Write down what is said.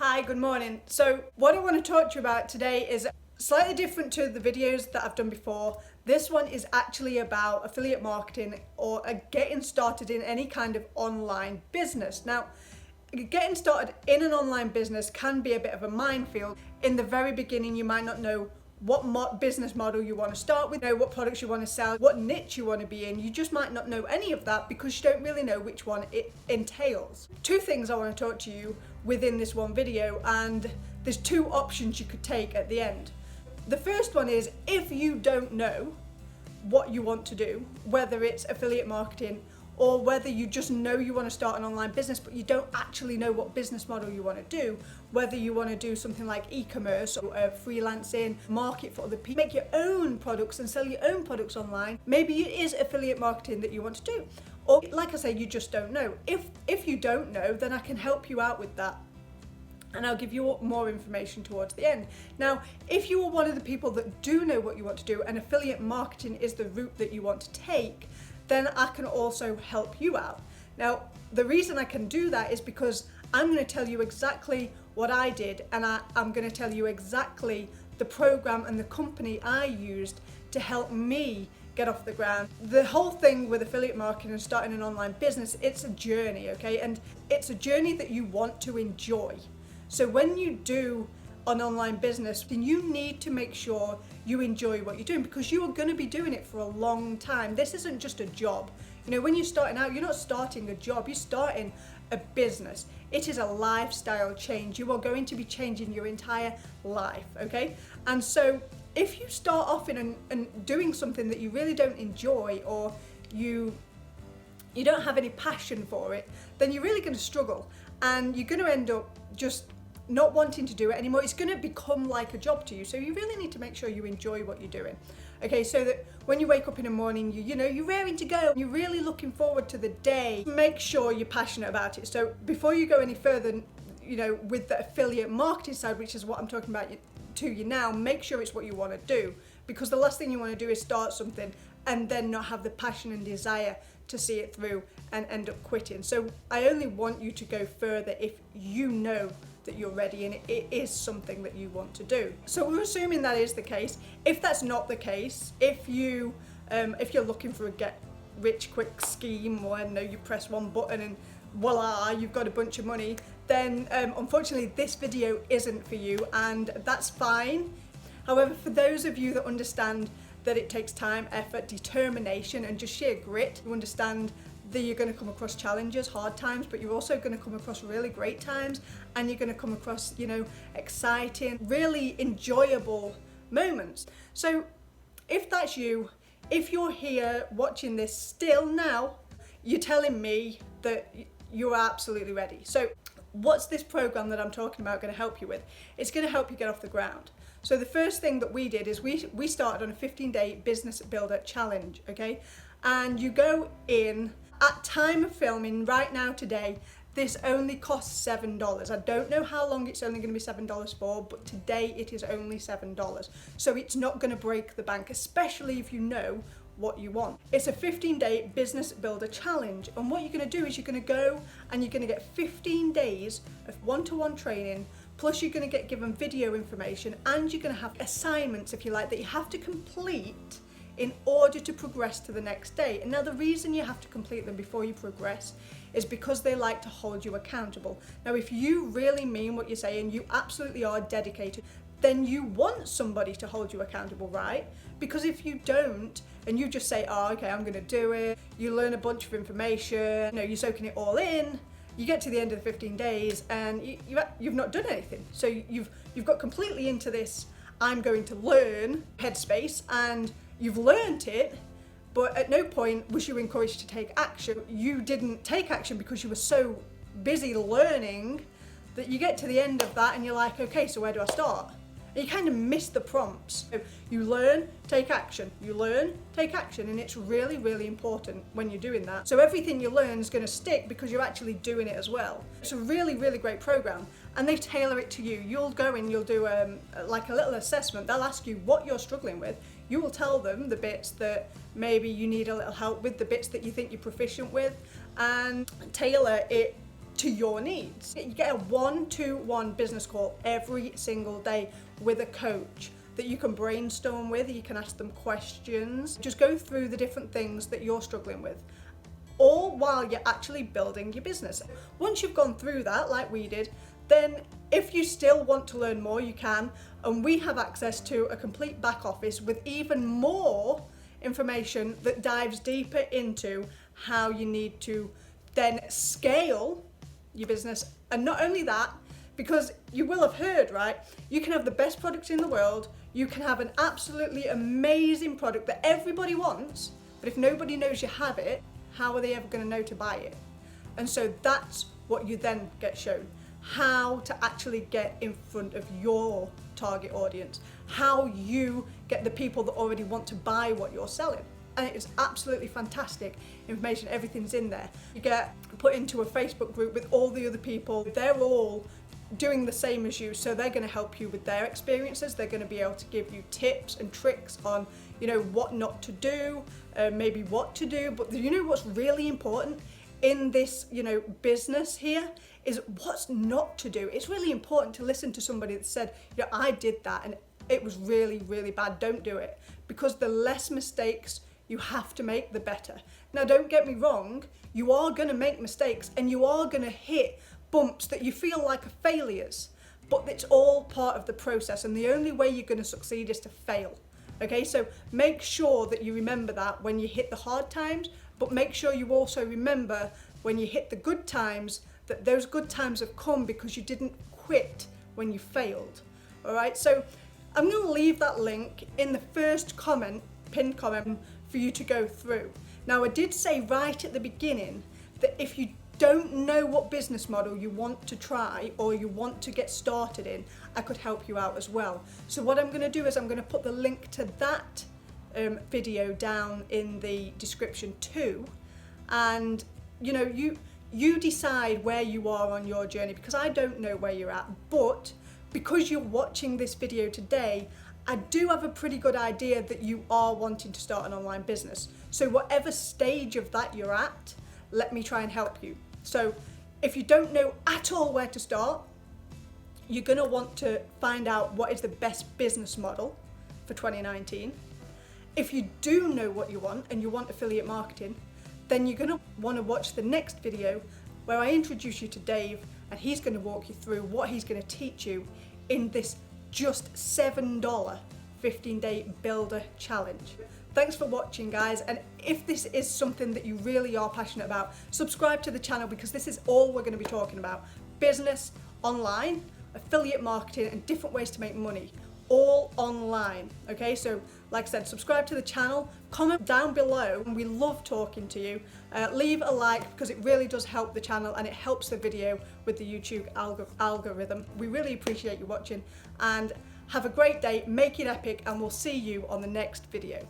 Hi, good morning. So what I want to talk to you about today is slightly different to the videos that I've done before. This one is actually about affiliate marketing or getting started in any kind of online business. Now, getting started in an online business can be a bit of a minefield. In the very beginning, you might not know what business model you want to start with, know what products you want to sell, what niche you want to be in. You just might not know any of that because you don't really know which one it entails. Two things I want to talk to you within this one video, and there's two options you could take at the end. The first one is if you don't know what you want to do, whether it's affiliate marketing or whether you just know you want to start an online business but you don't actually know what business model you want to do, whether you want to do something like e-commerce or freelancing, market for other people, make your own products and sell your own products online. Maybe it is affiliate marketing that you want to do, or like I say, you just don't know. If you don't know, then I can help you out with that, and I'll give you more information towards the end. Now, if you are one of the people that do know what you want to do and affiliate marketing is the route that you want to take, then I can also help you out. Now, the reason I can do that is because I'm going to tell you exactly what I did, and I'm going to tell you exactly the program and the company I used to help me get off the ground. The whole thing with affiliate marketing and starting an online business, it's a journey, okay? And it's a journey that you want to enjoy. So when you do an online business, then you need to make sure you enjoy what you're doing, because you are going to be doing it for a long time. This isn't just a job. You know, when you're starting out, you're not starting a job, you're starting a business. It is a lifestyle change. You are going to be changing your entire life, okay? And so if you start off in and doing something that you really don't enjoy, or you don't have any passion for it, then you're really going to struggle, and you're going to end up just not wanting to do it anymore. It's going to become like a job to you. So you really need to make sure you enjoy what you're doing. Okay, so that when you wake up in the morning, you're raring to go, you're really looking forward to the day. Make sure you're passionate about it. So before you go any further, with the affiliate marketing side, which is what I'm talking about to you now, make sure it's what you want to do, because the last thing you want to do is start something and then not have the passion and desire to see it through and end up quitting. So I only want you to go further if you know that you're ready and it is something that you want to do. So we're assuming that is the case. If that's not the case, if you're looking for a get rich quick scheme, or you press one button and voila, you've got a bunch of money, then unfortunately this video isn't for you, and that's fine. However, for those of you that understand that it takes time, effort, determination and just sheer grit, you understand that you're going to come across challenges, hard times, but you're also going to come across really great times, and you're going to come across, exciting, really enjoyable moments. So if that's you, if you're here watching this still now, you're telling me that you're absolutely ready. So what's this program that I'm talking about going to help you with? It's going to help you get off the ground. So the first thing that we did is we started on a 15-day business builder challenge, okay? And you go in at time of filming right now today. This only costs $7. I don't know how long it's only going to be $7 for, but today it is only $7. So it's not going to break the bank, especially if you know what you want. It's a 15-day business builder challenge, and what you're going to do is you're going to go and you're going to get 15 days of one-to-one training, plus you're going to get given video information, and you're going to have assignments, if you like, that you have to complete in order to progress to the next day. And now the reason you have to complete them before you progress is because they like to hold you accountable. Now, if you really mean what you're saying, you absolutely are dedicated, then you want somebody to hold you accountable, right? Because if you don't, and you just say, oh, okay, I'm gonna do it, you learn a bunch of information, you're soaking it all in, you get to the end of the 15 days and you've not done anything. So you've got completely into this, I'm going to learn headspace, and you've learned it, but at no point was you encouraged to take action. You didn't take action because you were so busy learning that you get to the end of that and you're like, okay, so where do I start? And you kind of miss the prompts. So you learn, take action. You learn, take action, and it's really, really important when you're doing that. So everything you learn is going to stick because you're actually doing it as well. It's a really, really great program, and they tailor it to you. You'll go in, you'll do like a little assessment. They'll ask you what you're struggling with. You will tell them the bits that maybe you need a little help with, the bits that you think you're proficient with, and tailor it to your needs. You get a 1-to-1 business call every single day with a coach that you can brainstorm with, you can ask them questions, just go through the different things that you're struggling with, all while you're actually building your business. Once you've gone through that, like we did, then if you still want to learn more, you can, and we have access to a complete back office with even more information that dives deeper into how you need to then scale your business. And not only that, because you will have heard, right, you can have the best product in the world, you can have an absolutely amazing product that everybody wants, but if nobody knows you have it, how are they ever going to know to buy it? And so that's what you then get shown, how to actually get in front of your target audience, how you get the people that already want to buy what you're selling. And it's absolutely fantastic information, everything's in there. You get put into a Facebook group with all the other people, they're all doing the same as you, so they're going to help you with their experiences, they're going to be able to give you tips and tricks on, you know, what not to do, maybe what to do, but you know what's really important in this, you know, business here is what's not to do. It's really important to listen to somebody that said, you know, I did that and it was really, really bad, don't do it, because the less mistakes you have to make, the better. Now, don't get me wrong, you are going to make mistakes and you are going to hit bumps that you feel like are failures, but it's all part of the process, and the only way you're going to succeed is to fail. Okay, so make sure that you remember that when you hit the hard times, but make sure you also remember when you hit the good times that those good times have come because you didn't quit when you failed. All right, so I'm going to leave that link in the first comment, pinned comment, for you to go through. Now, I did say right at the beginning that if you don't know what business model you want to try or you want to get started in, I could help you out as well. So what I'm going to do is I'm going to put the link to that video down in the description too, and you know, you decide where you are on your journey, because I don't know where you're at, but because you're watching this video today, I do have a pretty good idea that you are wanting to start an online business. So whatever stage of that you're at, let me try and help you. So if you don't know at all where to start, you're going to want to find out what is the best business model for 2019. If you do know what you want and you want affiliate marketing, then you're going to want to watch the next video where I introduce you to Dave, and he's going to walk you through what he's going to teach you in this just $7 15-day builder challenge. Thanks for watching, guys, and if this is something that you really are passionate about, subscribe to the channel, because this is all we're going to be talking about: business online, affiliate marketing, and different ways to make money, all online. Okay, so like I said, subscribe to the channel, comment down below, and we love talking to you. Leave a like, because it really does help the channel and it helps the video with the YouTube algorithm. We really appreciate you watching, and have a great day, make it epic, and we'll see you on the next video.